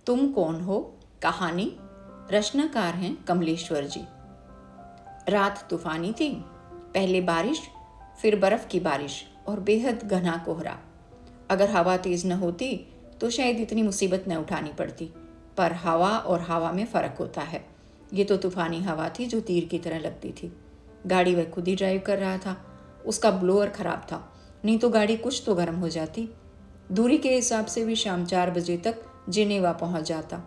तुम कौन हो कहानी, रचनाकार हैं कमलेश्वर जी। रात तूफानी थी, पहले बारिश, फिर बर्फ की बारिश और बेहद घना कोहरा। अगर हवा तेज न होती तो शायद इतनी मुसीबत न उठानी पड़ती, पर हवा और हवा में फ़र्क होता है। ये तो तूफानी हवा थी जो तीर की तरह लगती थी। गाड़ी वह खुद ही ड्राइव कर रहा था। उसका ब्लोअर खराब था, नहीं तो गाड़ी कुछ तो गर्म हो जाती। दूरी के हिसाब से भी शाम 4 बजे तक जिनेवा पहुंच जाता।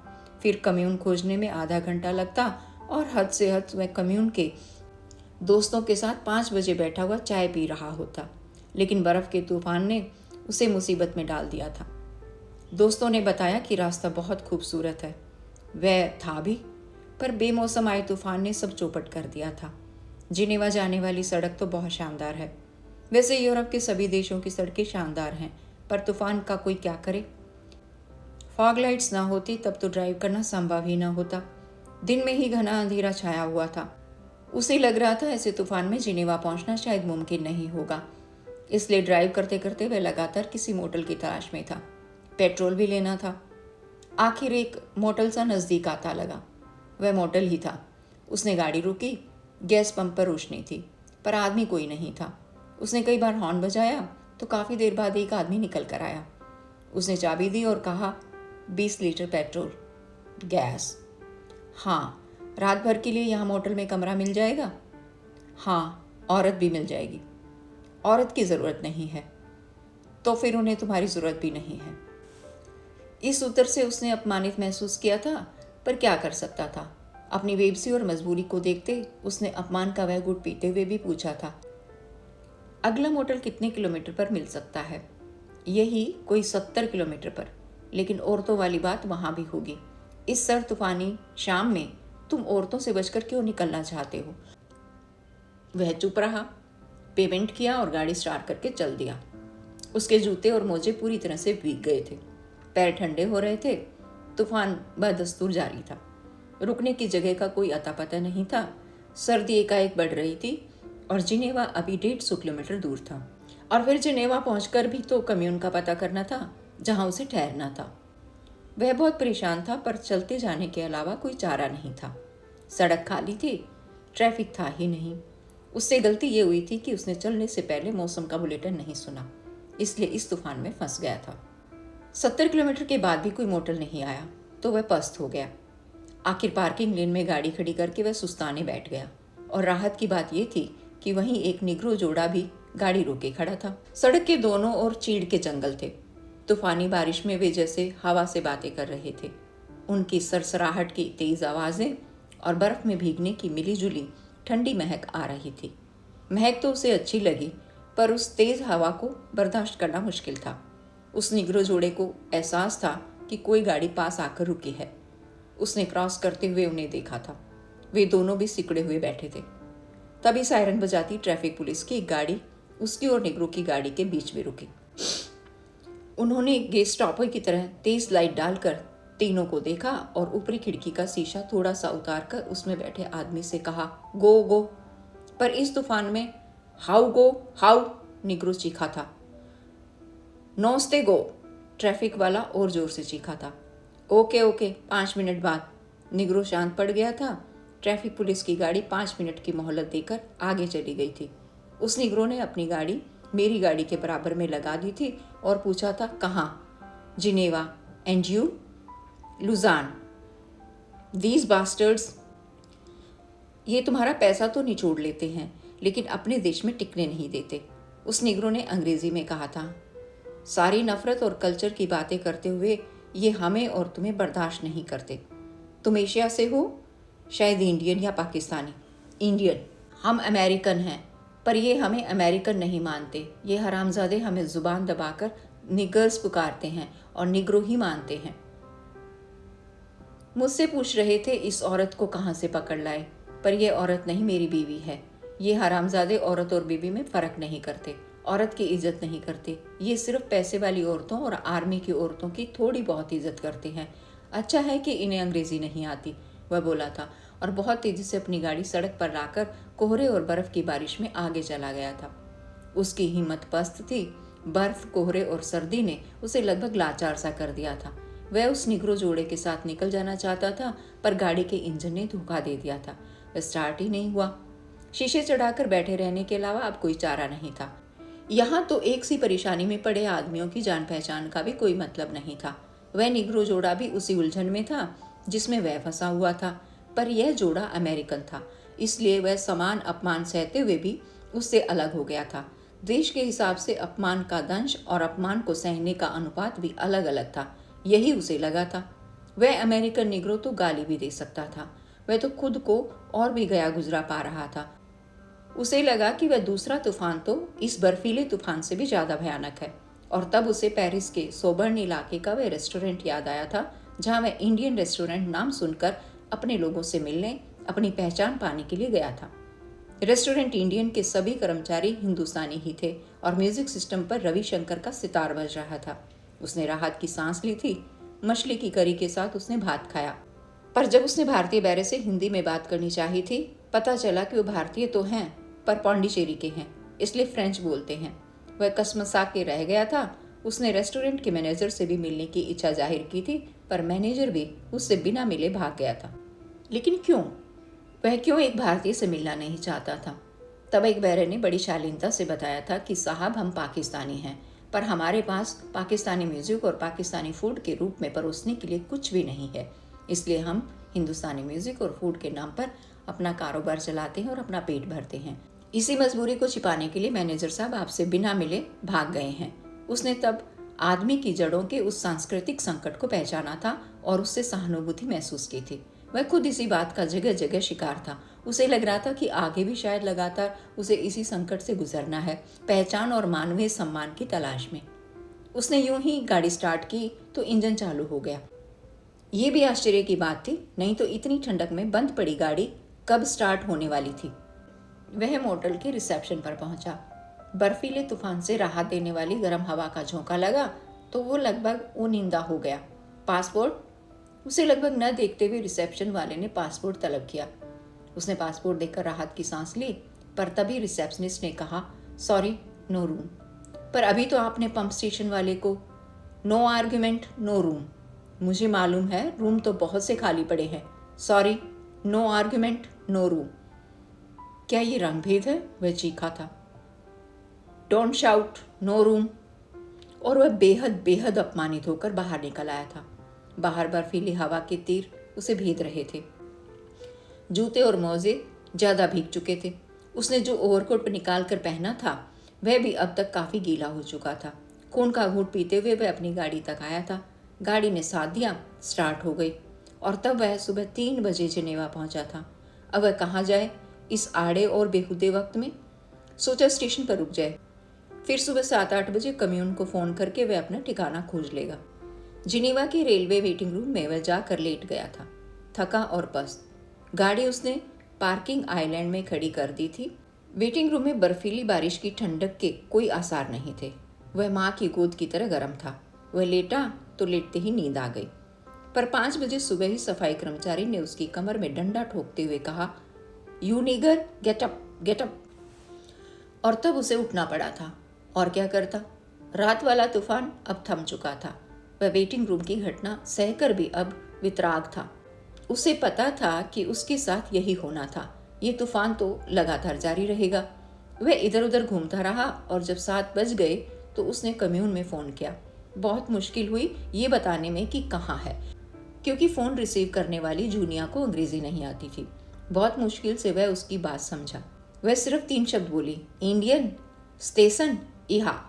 फिर कम्यून खोजने में आधा घंटा लगता और हद से हद वह कम्यून के दोस्तों के साथ 5 बजे बैठा हुआ चाय पी रहा होता। लेकिन बर्फ के तूफान ने उसे मुसीबत में डाल दिया था। दोस्तों ने बताया कि रास्ता बहुत खूबसूरत है। वह था भी, पर बेमौसम आए तूफान ने सब चौपट कर दिया था। जिनेवा जाने वाली सड़क तो बहुत शानदार है। वैसे यूरोप के सभी देशों की सड़कें शानदार हैं, पर तूफान का कोई क्या करे। फॉग लाइट्स ना होती तब तो ड्राइव करना संभव ही ना होता। दिन में ही घना अंधेरा छाया हुआ था। उसे लग रहा था ऐसे तूफान में जिनेवा पहुंचना शायद मुमकिन नहीं होगा। इसलिए ड्राइव करते करते वह लगातार किसी मोटल की तलाश में था। पेट्रोल भी लेना था। आखिर एक मोटल सा नज़दीक आता लगा। वह मोटल ही था। उसने गाड़ी रोकी। गैस पंप पर रोशनी थी, पर आदमी कोई नहीं था। उसने कई बार हॉर्न बजाया तो काफ़ी देर बाद एक आदमी निकल कर आया। उसने चाबी दी और कहा, 20 लीटर पेट्रोल, गैस। हाँ, रात भर के लिए यहाँ मोटल में कमरा मिल जाएगा? हाँ, औरत भी मिल जाएगी। औरत की ज़रूरत नहीं है। तो फिर उन्हें तुम्हारी ज़रूरत भी नहीं है। इस उत्तर से उसने अपमानित महसूस किया था, पर क्या कर सकता था। अपनी बेबसी और मजबूरी को देखते उसने अपमान का वह घूंट पीते हुए भी पूछा था, अगला मोटल कितने किलोमीटर पर मिल सकता है? यही कोई 70 किलोमीटर पर। लेकिन औरतों वाली बात वहां भी होगी। इस सर तूफानी शाम में तुम औरतों से बचकर क्यों निकलना चाहते हो? वह चुप रहा, पेमेंट किया और गाड़ी स्टार्ट करके चल दिया। उसके जूते और मोजे पूरी तरह से भीग गए थे। पैर ठंडे हो रहे थे। तूफान बदस्तूर जारी था। रुकने की जगह का कोई अता पता नहीं था। सर्दी एकाएक बढ़ रही थी और जिनेवा अभी 150 किलोमीटर दूर था। और फिर जिनेवा पहुंचकर भी तो कम्यून का पता करना था जहां उसे ठहरना था। वह बहुत परेशान था, पर चलते जाने के अलावा कोई चारा नहीं था। सड़क खाली थी, ट्रैफिक था ही नहीं। उससे गलती ये हुई थी कि उसने चलने से पहले मौसम का बुलेटिन नहीं सुना, इसलिए इस तूफान में फंस गया था। 70 किलोमीटर के बाद भी कोई मोटल नहीं आया तो वह पस्त हो गया। आखिर पार्किंग लेन में गाड़ी खड़ी करके वह सुस्ताने बैठ गया। और राहत की बात यह थी कि वहीं एक निग्रो जोड़ा भी गाड़ी रोके खड़ा था। सड़क के दोनों ओर चीड़ के जंगल थे। तूफानी बारिश में वे जैसे हवा से बातें कर रहे थे। उनकी सरसराहट की तेज आवाज़ें और बर्फ में भीगने की मिलीजुली ठंडी महक आ रही थी। महक तो उसे अच्छी लगी, पर उस तेज हवा को बर्दाश्त करना मुश्किल था। उस निग्रो जोड़े को एहसास था कि कोई गाड़ी पास आकर रुकी है। उसने क्रॉस करते हुए उन्हें देखा था। वे दोनों भी सिकड़े हुए बैठे थे। तभी सायरन बजाती ट्रैफिक पुलिस की एक गाड़ी उसकी और निग्रो की गाड़ी के बीच में रुकी। उन्होंने गेट स्टॉपर की तरह तेज लाइट डालकर तीनों को देखा और ऊपरी खिड़की का शीशा थोड़ा सा उतारकर उसमें बैठे आदमी से कहा, गो गो। पर इस तूफान में हाउ गो हाउ, निग्रो चीखा था। नोस्ते गो, ट्रैफिक वाला और जोर से चीखा था। ओके ओके, 5 मिनट बाद। निग्रो शांत पड़ गया था। ट्रैफिक पुलिस की गाड़ी 5 मिनट की मोहलत देकर आगे चली गई थी। उस निग्रो ने अपनी गाड़ी मेरी गाड़ी के बराबर में लगा दी थी और पूछा था, कहाँ? Geneva. And you? Lausanne. These bastards, ये तुम्हारा पैसा तो निचोड़ लेते हैं, लेकिन अपने देश में टिकने नहीं देते। उस निग्रो ने अंग्रेजी में कहा था। सारी नफरत और कल्चर की बातें करते हुए ये हमें और तुम्हें बर्दाश्त नहीं करते। तुम एशिया से हो, शायद इंडियन या पाकिस्तानी। इंडियन। हम अमेरिकन हैं, पर ये हमें अमेरिकन नहीं मानते। ये हरामजादे हमें जुबान दबाकर निगर्स पुकारते हैं और निग्रो ही मानते हैं। मुझसे पूछ रहे थे इस औरत को कहाँ से पकड़ लाए, पर यह औरत नहीं, मेरी बीवी है। ये हरामजादे औरत और बीवी में फ़र्क नहीं करते, औरत की इज्जत नहीं करते। ये सिर्फ पैसे वाली औरतों और आर्मी की औरतों की थोड़ी बहुत इज्जत करते हैं। अच्छा है कि इन्हें अंग्रेज़ी नहीं आती, वह बोला था और बहुत तेज़ी से अपनी गाड़ी सड़क पर लाकर कोहरे और बर्फ़ की बारिश में आगे चला गया था। उसकी हिम्मत पस्त थी। बर्फ़, कोहरे और सर्दी ने उसे लगभग लाचार सा कर दिया था। वह उस निग्रो जोड़े के साथ निकल जाना चाहता था, पर गाड़ी के इंजन ने धोखा दे दिया था। वह स्टार्ट ही नहीं हुआ। शीशे चढ़ाकर बैठे रहने के अलावा अब कोई चारा नहीं था। यहाँ तो एक सी परेशानी में पड़े आदमियों की जान पहचान का भी कोई मतलब नहीं था। वह निग्रो जोड़ा भी उसी उलझन में था जिसमें वह फंसा हुआ था, पर यह जोड़ा अमेरिकन था, इसलिए वह समान अपमान सहते हुए भी उससे अलग हो गया था। देश के हिसाब से अपमान का दंश और अपमान को सहने का अनुपात भी अलग अलग था, यही उसे लगा था। वह अमेरिकन निग्रो तो गाली भी दे सकता था, वह तो खुद को और भी गया गुजरा पा रहा था। उसे लगा कि वह दूसरा तूफान तो इस बर्फीले तूफान से भी ज्यादा भयानक है। और तब उसे पेरिस के सोबर्न इलाके का वह रेस्टोरेंट याद आया था, जहां वह इंडियन रेस्टोरेंट नाम सुनकर अपने लोगों से मिलने, अपनी पहचान पाने के लिए गया था। रेस्टोरेंट इंडियन के सभी कर्मचारी हिंदुस्तानी ही थे और म्यूजिक सिस्टम पर रविशंकर का सितार बज रहा था। उसने राहत की सांस ली थी। मछली की करी के साथ उसने भात खाया, पर जब उसने भारतीय बैरे से हिंदी में बात करनी चाहिए थी, पता चला कि वो भारतीय तो हैं, पर पौंडीचेरी के हैं, इसलिए फ्रेंच बोलते हैं। वह कसमसा के रह गया था। उसने रेस्टोरेंट के मैनेजर से भी मिलने की इच्छा जाहिर की थी, पर मैनेजर भी उससे बिना मिले भाग गया था। लेकिन क्यों? वह क्यों एक भारतीय से मिलना नहीं चाहता था? तब एक बैरे ने बड़ी शालीनता से बताया था कि साहब, हम पाकिस्तानी हैं, पर हमारे पास पाकिस्तानी म्यूजिक और पाकिस्तानी फूड के रूप में परोसने के लिए कुछ भी नहीं है, इसलिए हम हिंदुस्तानी म्यूजिक और फूड के नाम पर अपना कारोबार चलाते हैं और अपना पेट भरते हैं। इसी मजबूरी को छिपाने के लिए मैनेजर साहब आपसे बिना मिले भाग गए हैं। उसने तब आदमी की जड़ों के उस सांस्कृतिक संकट को पहचाना था और उससे सहानुभूति महसूस की थी। वह खुद इसी बात का जगह जगह शिकार था। उसे लग रहा था कि आगे भी शायद लगातार उसे इसी संकट से गुजरना है, पहचान और मानवीय सम्मान की तलाश में। उसने यूं ही गाड़ी स्टार्ट की तो इंजन चालू हो गया। ये भी आश्चर्य की बात थी, नहीं तो इतनी ठंडक में बंद पड़ी गाड़ी कब स्टार्ट होने वाली थी। वह मोटल के रिसेप्शन पर पहुंचा। बर्फीले तूफान से राहत देने वाली गर्म हवा का झोंका लगा तो वो लगभग ऊनिंदा हो गया। पासपोर्ट? उसे लगभग न देखते हुए रिसेप्शन वाले ने पासपोर्ट तलब किया। उसने पासपोर्ट देखकर राहत की सांस ली, पर तभी रिसेप्शनिस्ट ने कहा, सॉरी, नो रूम। पर अभी तो आपने पंप स्टेशन वाले को नो आर्ग्यूमेंट, नो रूम। मुझे मालूम है, रूम तो बहुत से खाली पड़े हैं। Sorry, no argument, no room. क्या ये रंगभेद है? वह चीखा था। Don't shout, no room. और वह बेहद बेहद अपमानित होकर बाहर निकल आया था। बाहर बर्फीली हवा के तीर उसे भेद रहे थे। जूते और मोजे ज्यादा भीग चुके थे। उसने जो ओवरकोट निकाल कर पहना था वह भी अब तक काफी गीला हो चुका था। खून का घूंट पीते हुए वह अपनी गाड़ी तक आया था। गाड़ी ने साथ दिया, स्टार्ट हो गई और तब वह सुबह 3 बजे जिनेवा पहुंचा था। अब वह कहाँ जाए इस आड़े और बेहुदे वक्त में? सोचा स्टेशन पर रुक जाए, फिर सुबह 7-8 बजे कम्यून को फोन करके वह अपना ठिकाना खोज लेगा। जिनेवा के रेलवे वेटिंग रूम में वह जाकर लेट गया था, थका और पस्त। गाड़ी उसने पार्किंग आइलैंड में खड़ी कर दी थी। वेटिंग रूम में बर्फीली बारिश की ठंडक के कोई आसार नहीं थे। वह माँ की गोद की तरह गर्म था। वह लेटा तो लेटते ही नींद आ गई। पर 5 बजे सुबह ही सफाई कर्मचारी ने उसकी कमर में डंडा ठोकते हुए कहा, you nigger, get up, get up. और तब उसे उठना पड़ा था। और क्या करता? रात वाला तूफान अब थम चुका था। वह वेटिंग रूम की घटना सहकर भी अब वितराग था। उसे पता था कि उसके साथ यही होना था। ये तूफान तो लगातार जारी रहेगा। वह इधर उधर घूमता रहा और जब 7 बज गए तो उसने कम्यून में फ़ोन किया। बहुत मुश्किल हुई ये बताने में कि कहाँ है, क्योंकि फ़ोन रिसीव करने वाली जूनिया को अंग्रेज़ी नहीं आती थी। बहुत मुश्किल से वह उसकी बात समझा। वह सिर्फ 3 शब्द बोली, इंडियन स्टेशन यहाँ।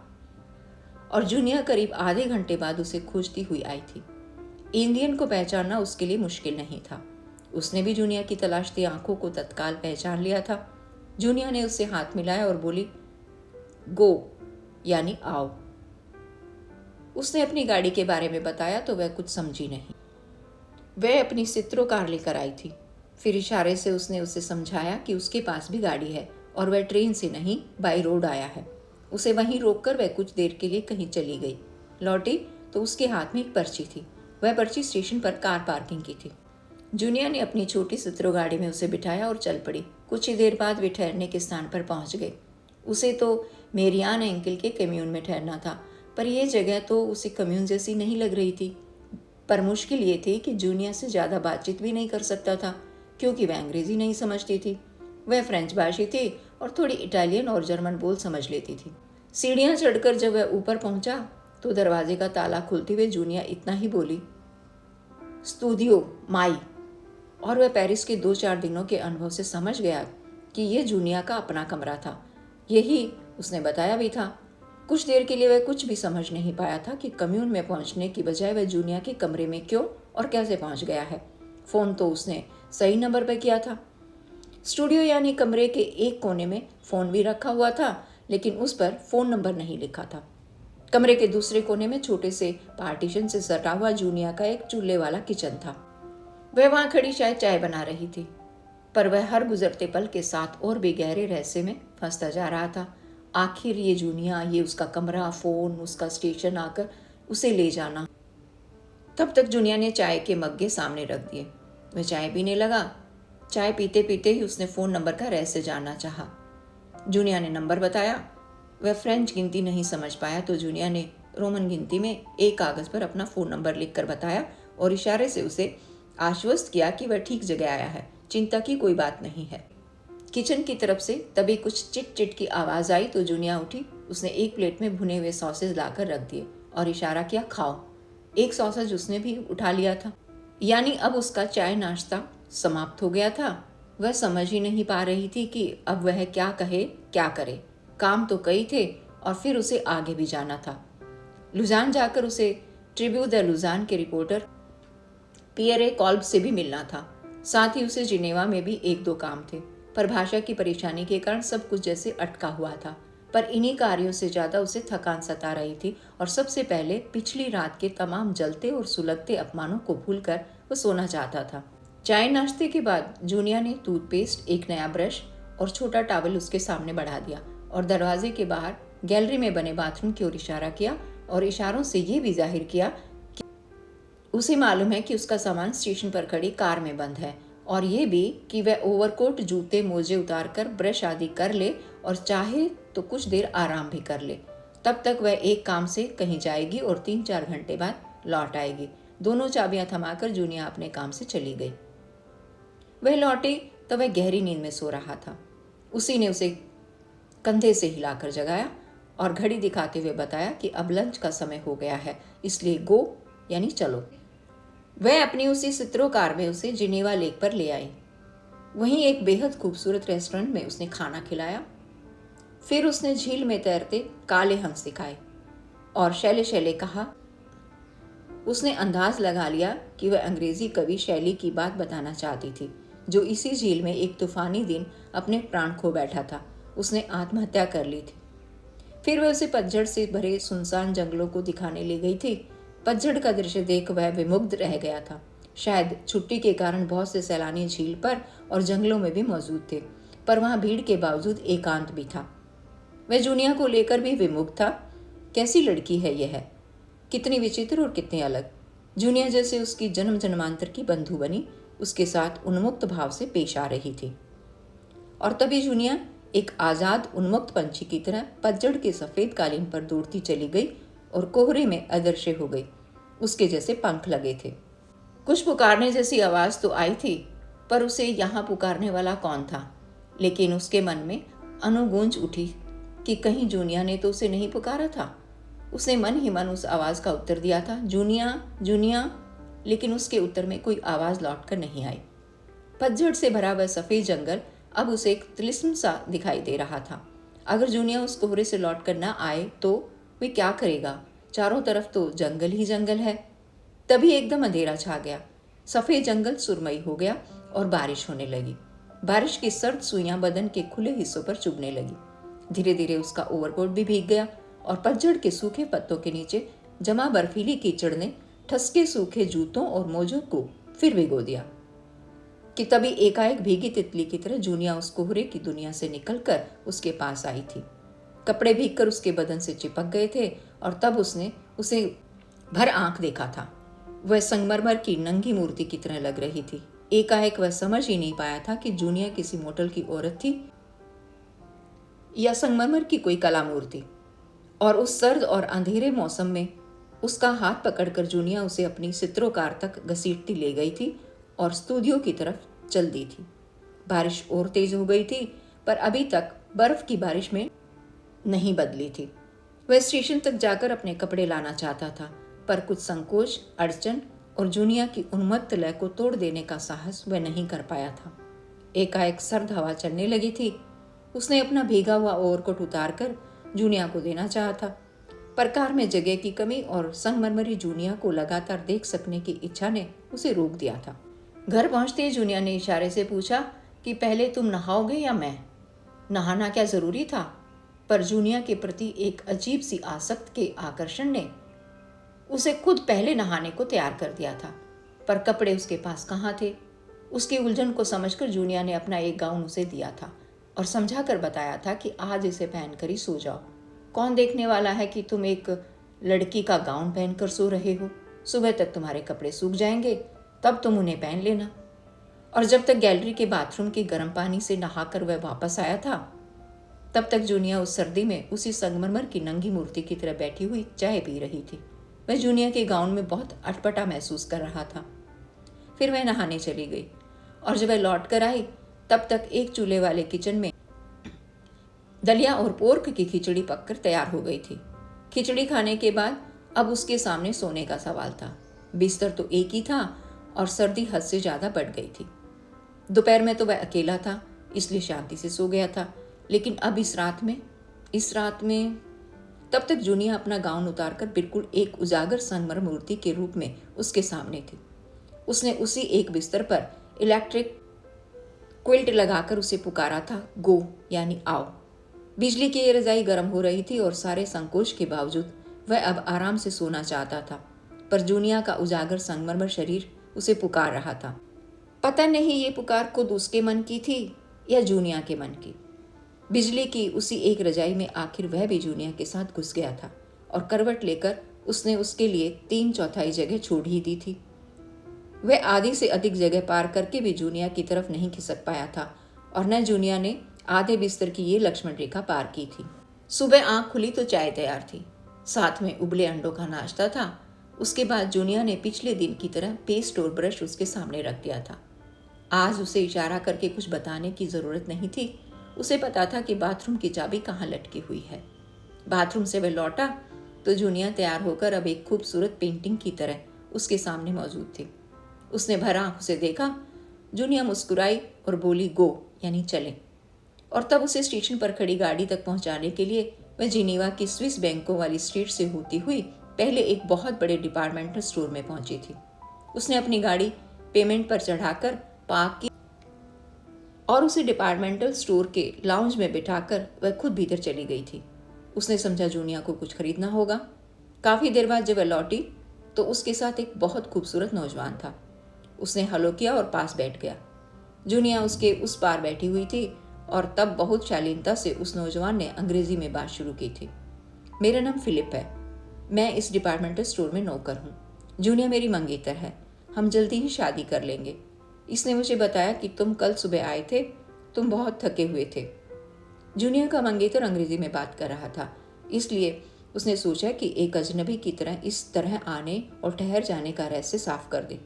और जूनिया करीब आधे घंटे बाद उसे खोजती हुई आई थी। इंडियन को पहचानना उसके लिए मुश्किल नहीं था। उसने भी जूनिया की तलाशती आंखों को तत्काल पहचान लिया था। जूनिया ने उससे हाथ मिलाया और बोली, गो, यानी आओ। उसने अपनी गाड़ी के बारे में बताया तो वह कुछ समझी नहीं। वह अपनी सित्रो कार लेकर आई थी। फिर इशारे से उसने उसे समझाया कि उसके पास भी गाड़ी है और वह ट्रेन से नहीं, बाई रोड आया है। उसे वहीं रोककर वह कुछ देर के लिए कहीं चली गई। लौटी तो उसके हाथ में एक पर्ची थी। वह पर्ची स्टेशन पर कार पार्किंग की थी। जूनिया ने अपनी छोटी सित्रो गाड़ी में उसे बिठाया और चल पड़ी। कुछ ही देर बाद वे ठहरने के स्थान पर पहुंच गए। उसे तो मेरियान एंकल के कम्यून में ठहरना था, पर यह जगह तो उसे कम्यून जैसी नहीं लग रही थी। पर मुश्किल ये थी कि जूनिया से ज़्यादा बातचीत भी नहीं कर सकता था, क्योंकि वह अंग्रेज़ी नहीं समझती थी। वह फ्रेंच भाषी थी और थोड़ी इटालियन और जर्मन बोल समझ लेती थी। सीढ़ियाँ चढ़कर जब वह ऊपर पहुंचा तो दरवाजे का ताला खुलते हुए जूनिया इतना ही बोली, स्टूडियो माई। और वह पेरिस के 2-4 दिनों के अनुभव से समझ गया कि यह जूनिया का अपना कमरा था। यही उसने बताया भी था। कुछ देर के लिए वह कुछ भी समझ नहीं पाया था कि कम्यून में पहुंचने की बजाय वह जूनिया के कमरे में क्यों और कैसे पहुंच गया है। फ़ोन तो उसने सही नंबर पर किया था। स्टूडियो यानी कमरे के एक कोने में फ़ोन भी रखा हुआ था, लेकिन उस पर फ़ोन नंबर नहीं लिखा था। कमरे के दूसरे कोने में छोटे से पार्टीशन से सटा हुआ जूनिया का एक चूल्हे वाला किचन था। वह वहाँ खड़ी शायद चाय बना रही थी, पर वह हर गुजरते पल के साथ और भी गहरे रहस्य में फंसता जा रहा था। आखिर ये जूनिया, ये उसका कमरा, फ़ोन, उसका स्टेशन आकर उसे ले जाना। तब तक जूनिया ने चाय के मग्गे सामने रख दिए। वह चाय पीने लगा। चाय पीते पीते ही उसने फ़ोन नंबर का रहस्य जानना चाहा। जूनिया ने नंबर बताया। वह फ्रेंच गिनती नहीं समझ पाया तो जूनिया ने रोमन गिनती में एक कागज़ पर अपना फ़ोन नंबर लिखकर बताया और इशारे से उसे आश्वस्त किया कि वह ठीक जगह आया है, चिंता की कोई बात नहीं है। किचन की तरफ से तभी कुछ चिट चिट की आवाज़ आई तो जूनिया उठी। उसने एक प्लेट में भुने हुए सॉसेज लाकर रख दिए और इशारा किया, खाओ। एक सॉसेज उसने भी उठा लिया था। यानी अब उसका चाय नाश्ता समाप्त हो गया था। वह समझ ही नहीं पा रही थी कि अब वह क्या कहे, क्या करे। काम तो कई थे और फिर उसे आगे भी जाना था। लुजान जाकर उसे ट्रिब्यू द लुजान के रिपोर्टर पियरे कॉल्ब से भी मिलना था। साथ ही उसे जिनेवा में भी 1-2 काम थे, पर भाषा की परेशानी के कारण सब कुछ जैसे अटका हुआ था। पर इन्हीं कार्यों से ज़्यादा उसे थकान सता रही थी और सबसे पहले पिछली रात के तमाम जलते और सुलगते अपमानों को भूलकर वो सोना चाहता था। चाय नाश्ते के बाद जूनिया ने टूथपेस्ट, एक नया ब्रश और छोटा टॉवल उसके सामने बढ़ा दिया और दरवाजे के बाहर गैलरी में बने बाथरूम की ओर इशारा किया और इशारों से ये भी जाहिर किया कि उसे मालूम है कि उसका सामान स्टेशन पर खड़ी कार में बंद है और ये भी कि वह ओवरकोट, जूते, मोजे उतार कर ब्रश आदि कर ले और चाहे तो कुछ देर आराम भी कर ले। तब तक वह एक काम से कहीं जाएगी और 3-4 घंटे बाद लौट आएगी। दोनों चाबियां थमाकर जूनिया अपने काम से चली गई। वह लौटी तो वह गहरी नींद में सो रहा था। उसी ने उसे कंधे से हिलाकर जगाया और घड़ी दिखाते हुए बताया कि अब लंच का समय हो गया है, इसलिए गो यानी चलो। वह अपनी उसी सित्रो कार में उसे जिनेवा लेक पर ले आई। वहीं एक बेहद खूबसूरत रेस्टोरेंट में उसने खाना खिलाया। फिर उसने झील में तैरते काले हंस दिखाए और शैले शैले कहा। उसने अंदाज लगा लिया कि वह अंग्रेजी कवि शैली की बात बताना चाहती थी, जो इसी झील में एक तूफानी दिन अपने प्राण खो बैठा था। उसने आत्महत्या कर ली थी। फिर वह उसे पतझड़ से भरे सुनसान जंगलों को दिखाने ले गई थी। पतझड़ का दृश्य देख वह विमुग्ध रह गया था। शायद छुट्टी के कारण बहुत से सैलानी झील पर और जंगलों में भी मौजूद थे, पर वहाँ भीड़ के बावजूद एकांत भी था। वह जूनिया को लेकर भी विमुग्ध था। कैसी लड़की है यह, कितनी विचित्र और कितनी अलग। जूनिया जैसे उसकी जन्म जन्मांतर की बंधु बनी उसके साथ उन्मुक्त भाव से पेश आ रही थी। और तभी जूनिया एक आज़ाद उन्मुक्त पंछी की तरह पतझड़ के सफ़ेद कालीन पर दौड़ती चली गई और कोहरे में अदृश्य हो गई। उसके जैसे पंख लगे थे। कुछ पुकारने जैसी आवाज़ तो आई थी, पर उसे यहाँ पुकारने वाला कौन था। लेकिन उसके मन में अनुगूंज उठी कि कहीं जूनिया ने तो उसे नहीं पुकारा था। उसने मन ही मन उस आवाज़ का उत्तर दिया था, जूनिया जूनिया, लेकिन उसके उत्तर में कोई आवाज़ लौट कर नहीं आई। पतझड़ से भरा वह सफ़ेद जंगल अब उसे एक तिलिस्म सा दिखाई दे रहा था। अगर जूनिया उस कोहरे से लौट कर न आए तो वे क्या करेगा। चारों तरफ तो जंगल ही जंगल है। तभी एकदम अंधेरा छा गया। सफ़ेद जंगल सुरमई हो गया और बारिश होने लगी। बारिश की सर्द सुइयां बदन के खुले हिस्सों पर चुभने लगी। धीरे धीरे उसका ओवरकोट भी भीग गया और पतझड़ के सूखे पत्तों के नीचे जमा बर्फीली कीचड़ ने ठसके सूखे जूतों और मोजों को फिर भिगो दिया कि तभी एकाएक भीगी तितली की तरह जूनिया उस कोहरे की दुनिया से निकलकर उसके पास आई थी। कपड़े भीगकर उसके बदन से चिपक गए थे और तब उसने उसे भर आंख देखा था। वह संगमरमर की नंगी मूर्ति की तरह लग रही थी। एकाएक वह समझ ही नहीं पाया था कि जूनिया किसी मोटल की औरत थी या संगमरमर की कोई कला मूर्ति। और उस सर्द और अंधेरे मौसम में उसका हाथ पकड़कर जूनिया उसे अपनी सित्रो कार तक घसीटती ले गई थी और स्टूडियो की तरफ चल दी थी। बारिश और तेज हो गई थी, पर अभी तक बर्फ की बारिश में नहीं बदली थी। वह स्टेशन तक जाकर अपने कपड़े लाना चाहता था, पर कुछ संकोच, अड़चन और जूनिया की उन्मत्त लय को तोड़ देने का साहस वह नहीं कर पाया था। एकाएक सर्द हवा चलने लगी थी। उसने अपना भीगा हुआ ओवरकोट उतारकर जूनिया को देना चाहा था, पर कार में जगह की कमी और संगमरमरी जूनिया को लगातार देख सकने की इच्छा ने उसे रोक दिया था। घर पहुंचते ही जूनिया ने इशारे से पूछा कि पहले तुम नहाओगे या मैं? नहाना क्या जरूरी था? पर जूनिया के प्रति एक अजीब सी आसक्त के आकर्षण ने उसे खुद पहले नहाने को तैयार कर दिया था, पर कपड़े उसके पास कहाँ थे? उसकी उलझन को समझकर जूनिया ने अपना एक गाउन उसे दिया था और समझा कर बताया था कि आज इसे पहनकर ही सो जाओ। कौन देखने वाला है कि तुम एक लड़की का गाउन पहनकर सो रहे हो? सुबह तक तुम्हारे कपड़े सूख जाएंगे, तब तुम उन्हें पहन लेना। और जब तक गैलरी के बाथरूम के गर्म पानी से नहाकर वह वापस आया था, तब तक जूनिया उस सर्दी में उसी संगमरमर की नंगी मूर्ति की तरह बैठी हुई चाय पी रही थी। वह जूनिया के गाउन में बहुत अटपटा महसूस कर रहा था। फिर वह नहाने चली गई और जब वह लौट कर आई, तब तक एक चूल्हे वाले किचन में दलिया और पोर्क की खिचड़ी पककर तैयार हो गई थी। खिचड़ी खाने के बाद अब उसके सामने सोने का सवाल था। बिस्तर तो एक ही था और सर्दी हद से ज्यादा बढ़ गई थी। दोपहर में तो वह अकेला था, इसलिए शांति से सो गया था, लेकिन अब इस रात में तब तक जूनिया अपना गाउन उतारकर बिल्कुल एक उजागर संगमरमर मूर्ति के रूप में उसके सामने थी। उसने उसी एक बिस्तर पर इलेक्ट्रिक क्विल्ट लगाकर उसे पुकारा था, गो यानी आओ। बिजली की ये रजाई गर्म हो रही थी और सारे संकोच के बावजूद वह अब आराम से सोना चाहता था, पर जूनिया का उजागर संगमरमर शरीर उसे पुकार रहा था। पता नहीं ये पुकार खुद उसके मन की थी या जूनिया के मन की। बिजली की उसी एक रजाई में आखिर वह भी जूनिया के साथ घुस गया था और करवट लेकर उसने उसके लिए 3/4 जगह छोड़ ही दी थी। वह आधी से अधिक जगह पार करके भी जूनिया की तरफ नहीं खिसक पाया था और न जूनिया ने आधे बिस्तर की ये लक्ष्मण रेखा पार की थी। सुबह आंख खुली तो चाय तैयार थी, साथ में उबले अंडों का नाश्ता था। उसके बाद जूनिया ने पिछले दिन की तरह पेस्ट और ब्रश उसके सामने रख दिया था। आज उसे इशारा करके कुछ बताने की जरूरत नहीं थी। उसे पता था कि बाथरूम की चाबी कहाँ लटकी हुई है। बाथरूम से वह लौटा तो जूनिया तैयार होकर अब एक खूबसूरत पेंटिंग की तरह उसके सामने मौजूद थी। उसने भर आंख उसे देखा। जूनिया मुस्कुराई और बोली, गो यानी चलें। और तब उसे स्टेशन पर खड़ी गाड़ी तक पहुंचाने के लिए वह जिनीवा की स्विस बैंकों वाली स्ट्रीट से होती हुई पहले एक बहुत बड़े डिपार्टमेंटल स्टोर में पहुंची थी। उसने अपनी गाड़ी पेमेंट पर चढ़ाकर पार्क की और उसे डिपार्टमेंटल स्टोर के लाउंज में बिठाकर वह खुद भीतर चली गई थी। उसने समझा जूनिया को कुछ खरीदना होगा। काफी देर बाद जब वह लौटी तो उसके साथ एक बहुत खूबसूरत नौजवान था। उसने हेलो किया और पास बैठ गया। जूनिया उसके उस पार बैठी हुई थी और तब बहुत शालीनता से उस नौजवान ने अंग्रेजी में बात शुरू की थी। मेरा नाम फिलिप है, मैं इस डिपार्टमेंटल स्टोर में नौकर हूँ। जूनिया मेरी मंगेतर है, हम जल्दी ही शादी कर लेंगे। इसने मुझे बताया कि तुम कल सुबह आए थे, तुम बहुत थके हुए थे। जूनिया का मंगेतर अंग्रेजी में बात कर रहा था, इसलिए उसने सोचा कि एक अजनबी की तरह इस तरह आने और ठहर जाने का रहस्य साफ कर दे।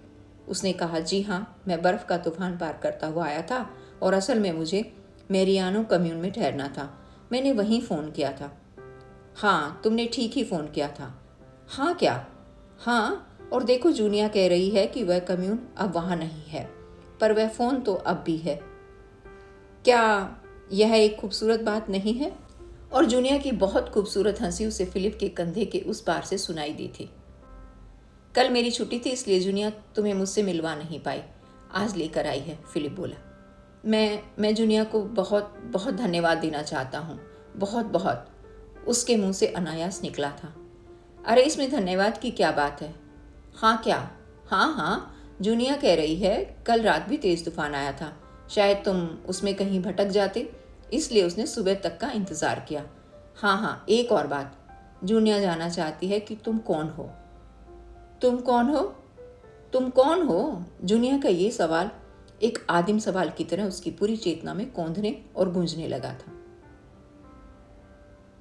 उसने कहा, जी हाँ, मैं बर्फ का तूफान पार करता हुआ आया था और असल में मुझे मेरियानो कम्यून में ठहरना था। मैंने वहीं फ़ोन किया था। हाँ, तुमने ठीक ही फ़ोन किया था। हाँ क्या? हाँ, और देखो जूनिया कह रही है कि वह कम्यून अब वहाँ नहीं है, पर वह फ़ोन तो अब भी है। क्या यह एक खूबसूरत बात नहीं है? और जूनिया की बहुत खूबसूरत हंसी उसे फिलिप के कंधे के उस पार से सुनाई दी थी। कल मेरी छुट्टी थी, इसलिए जूनिया तुम्हें मुझसे मिलवा नहीं पाई, आज लेकर आई है, फिलिप बोला। मैं जूनिया को बहुत बहुत धन्यवाद देना चाहता हूँ, बहुत बहुत, उसके मुंह से अनायास निकला था। अरे इसमें धन्यवाद की क्या बात है? हाँ क्या? हाँ, जूनिया कह रही है कल रात भी तेज तूफान आया था, शायद तुम उसमें कहीं भटक जाते, इसलिए उसने सुबह तक का इंतज़ार किया। हाँ, एक और बात, जूनिया जानना चाहती है कि तुम कौन हो। तुम कौन हो? तुम कौन हो? जूनिया का ये सवाल एक आदिम सवाल की तरह उसकी पूरी चेतना में कौंधने और गूंजने लगा था।